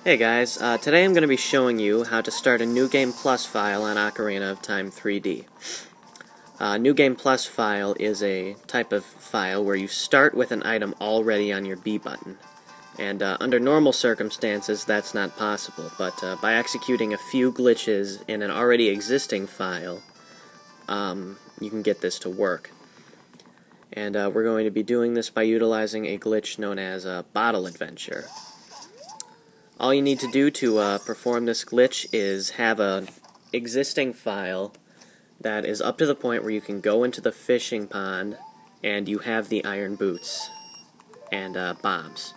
Hey guys, today I'm going to be showing you how to start a NewGame Plus file on Ocarina of Time 3D. NewGame Plus file is a type of file where you start with an item already on your B button. And under normal circumstances that's not possible, but by executing a few glitches in an already existing file, you can get this to work. And we're going to be doing this by utilizing a glitch known as a bottle adventure. All you need to do to perform this glitch is have an existing file that is up to the point where you can go into the fishing pond and you have the iron boots and bombs.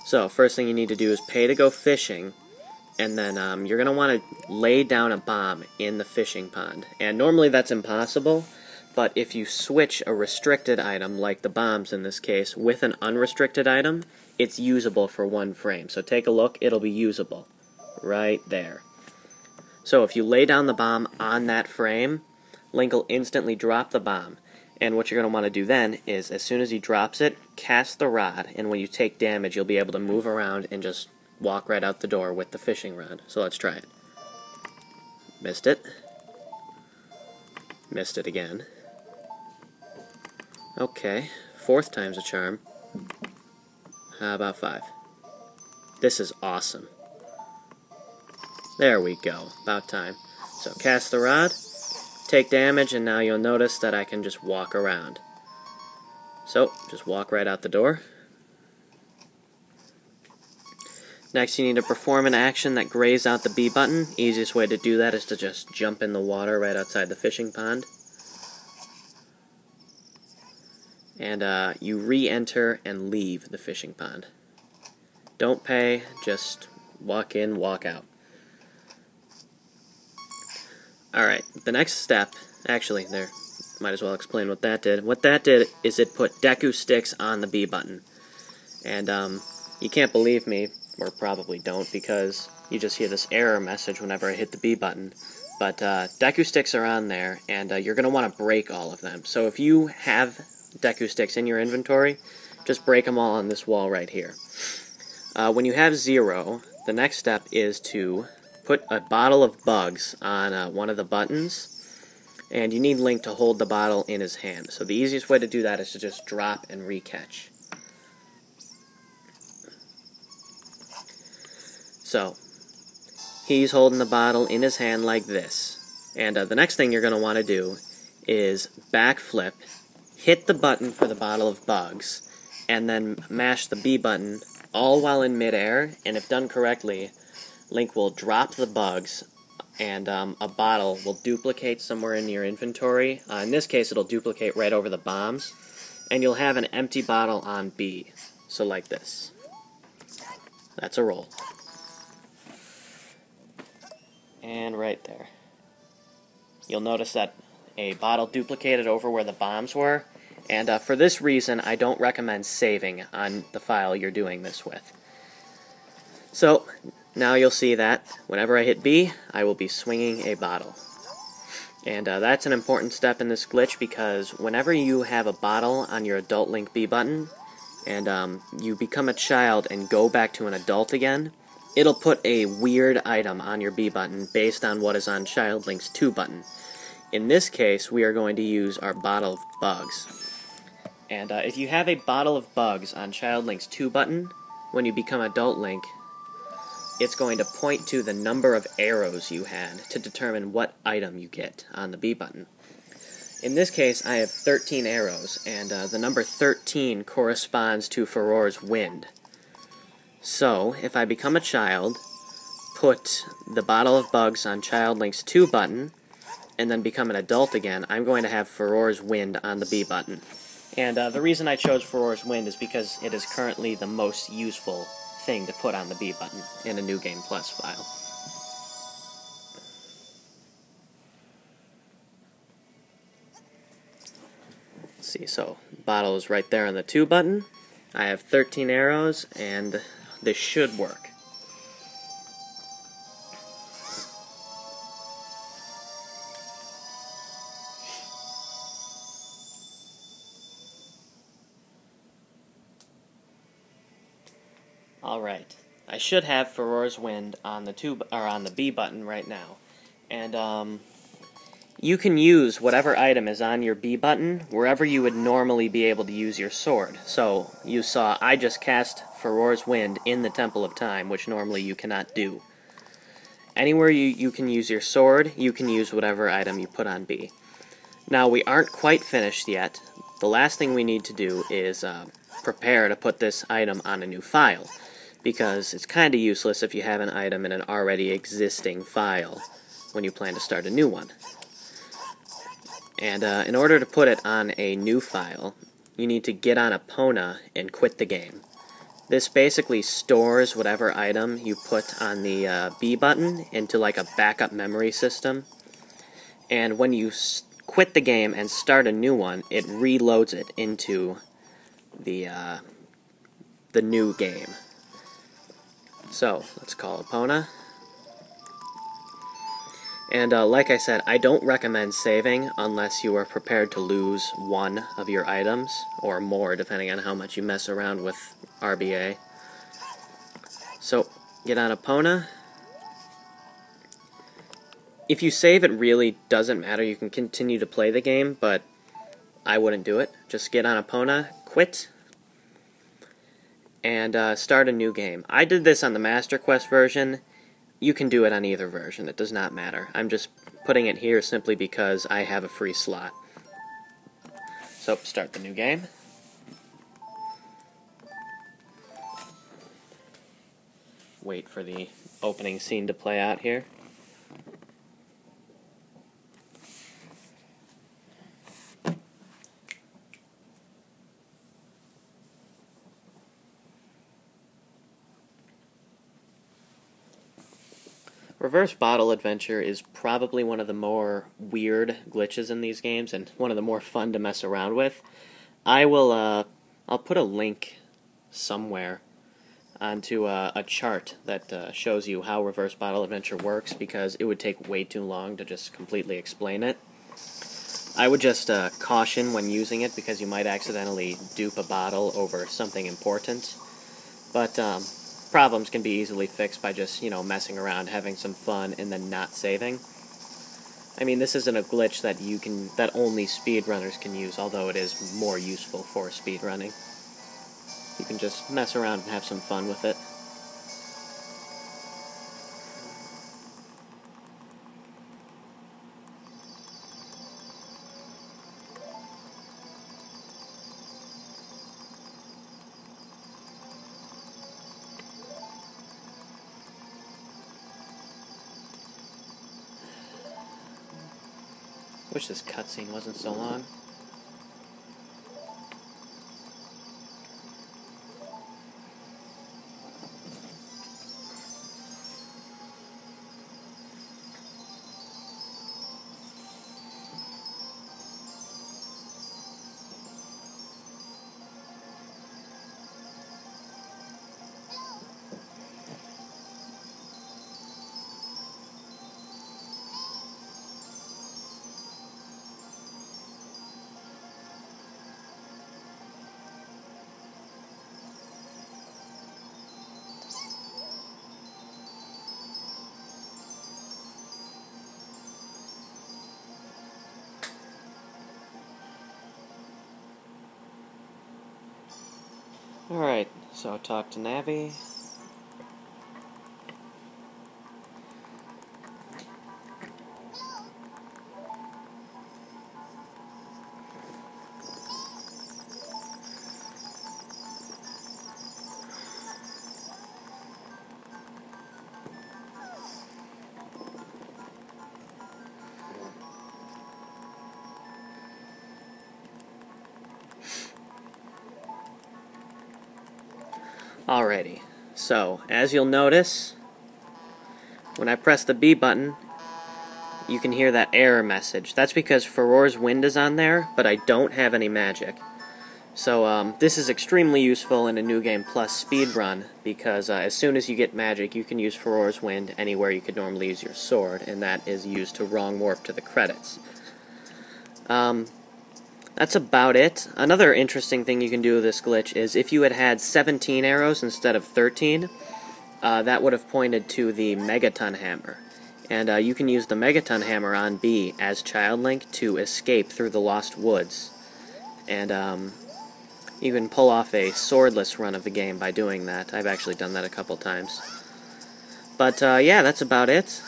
So, first thing you need to do is pay to go fishing, and then you're going to want to lay down a bomb in the fishing pond. And normally that's impossible, but if you switch a restricted item, like the bombs in this case, with an unrestricted item, it's usable for 1 frame. So take a look, it'll be usable. Right there. So if you lay down the bomb on that frame, Link will instantly drop the bomb. And what you're going to want to do then is, as soon as he drops it, cast the rod, and when you take damage, you'll be able to move around and just walk right out the door with the fishing rod. So let's try it. Missed it. Missed it again. Okay, 4th time's a charm. How about 5? This is awesome. There we go, about time. So cast the rod, take damage, and now you'll notice that I can just walk around. So, just walk right out the door. Next you need to perform an action that grays out the B button. Easiest way to do that is to just jump in the water right outside the fishing pond. And you re-enter and leave the fishing pond. Don't pay, just walk in, walk out. Alright, the next step, actually, there, might as well explain what that did. What that did is it put Deku sticks on the B button. And you can't believe me, or probably don't, because you just hear this error message whenever I hit the B button. But Deku sticks are on there, and you're going to want to break all of them. So if you have Deku sticks in your inventory, just break them all on this wall right here. When you have 0, the next step is to put a bottle of bugs on one of the buttons, and you need Link to hold the bottle in his hand. So the easiest way to do that is to just drop and re-catch. So, he's holding the bottle in his hand like this. And the next thing you're going to want to do is backflip, hit the button for the bottle of bugs, and then mash the B button all while in midair, and if done correctly, Link will drop the bugs, and a bottle will duplicate somewhere in your inventory. In this case, it'll duplicate right over the bombs, and you'll have an empty bottle on B. So like this. That's a roll. And right there. You'll notice that a bottle duplicated over where the bombs were, and for this reason, I don't recommend saving on the file you're doing this with. So, now you'll see that whenever I hit B, I will be swinging a bottle. And that's an important step in this glitch, because whenever you have a bottle on your adult Link B button, and you become a child and go back to an adult again, it'll put a weird item on your B button based on what is on Child Link's 2 button. In this case, we are going to use our bottle of bugs. And if you have a bottle of bugs on Child Link's 2 button, when you become adult Link, it's going to point to the number of arrows you had to determine what item you get on the B button. In this case, I have 13 arrows, and the number 13 corresponds to Furor's Wind. So, if I become a child, put the bottle of bugs on Child Link's 2 button, and then become an adult again, I'm going to have Furor's Wind on the B button. And the reason I chose Furor's Wind is because it is currently the most useful thing to put on the B button in a NewGame Plus file. Let's see, so bottle is right there on the 2 button. I have 13 arrows, and this should work. Alright, I should have Furor's Wind on the B button right now. And you can use whatever item is on your B button wherever you would normally be able to use your sword. So, you saw I just cast Furor's Wind in the Temple of Time, which normally you cannot do. Anywhere you can use your sword, you can use whatever item you put on B. Now, we aren't quite finished yet. The last thing we need to do is prepare to put this item on a new file, because it's kind of useless if you have an item in an already existing file when you plan to start a new one. And in order to put it on a new file, you need to get on Epona and quit the game. This basically stores whatever item you put on the B button into like a backup memory system. And when you quit the game and start a new one, it reloads it into the new game. So, let's call Epona. And like I said, I don't recommend saving unless you are prepared to lose one of your items, or more, depending on how much you mess around with RBA. So, get on Epona. If you save, it really doesn't matter. You can continue to play the game, but I wouldn't do it. Just get on Epona, quit, and start a new game. I did this on the Master Quest version. You can do it on either version. It does not matter. I'm just putting it here simply because I have a free slot. So, start the new game. Wait for the opening scene to play out here. Reverse Bottle Adventure is probably one of the more weird glitches in these games, and one of the more fun to mess around with. I'll put a link somewhere onto a chart that shows you how Reverse Bottle Adventure works, because it would take way too long to just completely explain it. I would just caution when using it, because you might accidentally dupe a bottle over something important. But problems can be easily fixed by just, messing around, having some fun, and then not saving. I mean, this isn't a glitch that only speedrunners can use, although it is more useful for speedrunning. You can just mess around and have some fun with it. Wish this cutscene wasn't so long. Alright, so talk to Navi. Alrighty, so as you'll notice, when I press the B button, you can hear that error message. That's because Furor's Wind is on there, but I don't have any magic. So this is extremely useful in a NewGame Plus speedrun, because as soon as you get magic, you can use Furor's Wind anywhere you could normally use your sword, and that is used to wrong warp to the credits. that's about it. Another interesting thing you can do with this glitch is if you had had 17 arrows instead of 13, that would have pointed to the Megaton Hammer. And you can use the Megaton Hammer on B as Child Link to escape through the Lost Woods. And you can pull off a swordless run of the game by doing that. I've actually done that a couple times. But yeah, that's about it.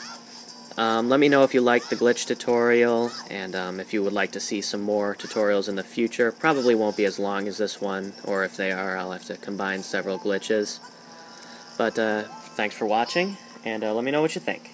Let me know if you liked the glitch tutorial, and if you would like to see some more tutorials in the future. Probably won't be as long as this one, or if they are, I'll have to combine several glitches. But thanks for watching, and let me know what you think.